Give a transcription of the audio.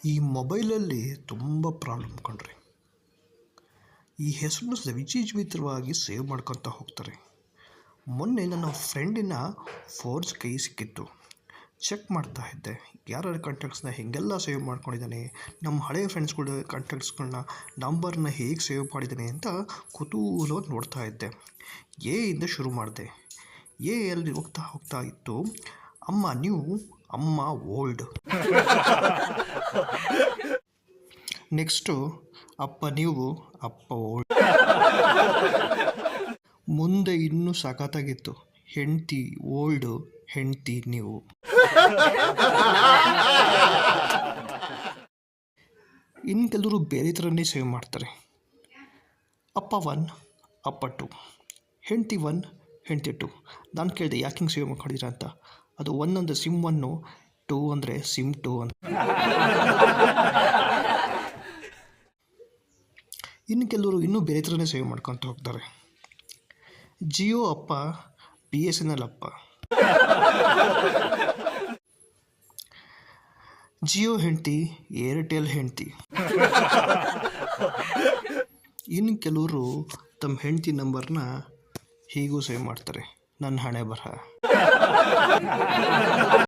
ಈ ಮೊಬೈಲಲ್ಲಿ ತುಂಬ ಪ್ರಾಬ್ಲಮ್ ಕಣ್ರಿ. ಈ ಹೆಸರನ್ನ ವಿಚಿತ್ರವಾಗಿ ಸೇವ್ ಮಾಡ್ಕೊತ ಹೋಗ್ತಾರೆ. ಮೊನ್ನೆ ನನ್ನ ಫ್ರೆಂಡಿನ ಫೋನ್ಸ್ ಕೈ ಸಿಕ್ಕಿತ್ತು. ಚೆಕ್ ಮಾಡ್ತಾ ಇದ್ದೆ, ಯಾರ್ಯಾರ ಕಾಂಟ್ಯಾಕ್ಟ್ಸ್ನ ಹೇಗೆಲ್ಲ ಸೇವ್ ಮಾಡ್ಕೊಂಡಿದ್ದಾನೆ, ನಮ್ಮ ಹಳೆಯ ಫ್ರೆಂಡ್ಸ್ಗಳ ಕಾಂಟ್ಯಾಕ್ಟ್ಸ್ಗಳನ್ನ ನಂಬರ್ನ ಹೇಗೆ ಸೇವ್ ಮಾಡಿದ್ದಾನೆ ಅಂತ ಕುತೂಹಲವಾಗಿ ನೋಡ್ತಾ ಇದ್ದೆ. ಇಂದ ಶುರು ಮಾಡಿದೆ. ಅಲ್ಲಿ ಹೋಗ್ತಾ ಹೋಗ್ತಾ ಇತ್ತು ಅಮ್ಮ ನ್ಯೂ, ಅಮ್ಮ ಓಲ್ಡ್. ನೆಕ್ಸ್ಟು ಅಪ್ಪ ನೀವು, ಅಪ್ಪ ಓಲ್ಡ್. ಮುಂದೆ ಇನ್ನೂ ಸಖತ್ತಾಗಿತ್ತು, ಹೆಂಡತಿ ಓಲ್ಡು, ಹೆಂಡತಿ ನೀವು. ಇನ್ನು ಕೆಲವರು ಬೇರೆ ಥರನೇ ಸೇವ್ ಮಾಡ್ತಾರೆ. ಅಪ್ಪ 1, ಅಪ್ಪ 2, ಹೆಂಡತಿ 1, ಹೆಂಡತಿ 2. ನಾನು ಕೇಳಿದೆ ಯಾಕೆ ಹಿಂಗೆ ಸೇವ್ ಮಾಡ್ಕೊಂಡಿದ್ದೀರಾ ಅಂತ. ಅದು 1 ಅಂದರೆ ಸಿಮ್ 1, 2 ಅಂದರೆ ಸಿಮ್ 2 ಅಂತ. ಇನ್ನು ಕೆಲವರು ಇನ್ನೂ ಬೇರೆ ಥರನೇ ಸೇವ್ ಮಾಡ್ಕೊತ ಹೋಗ್ತಾರೆ. ಜಿಯೋ ಅಪ್ಪ, BSNL ಅಪ್ಪ. ಜಿಯೋ ಹೆಂಡತಿ, ಏರ್ಟೆಲ್ ಹೆಂಡತಿ. ಇನ್ನು ಕೆಲವರು ತಮ್ಮ ಹೆಂಡತಿ ನಂಬರ್ನ ಹೀಗೂ ಸೇವ್ ಮಾಡ್ತಾರೆ, ನನ್ನ ಹಣೆ ಬರಹ.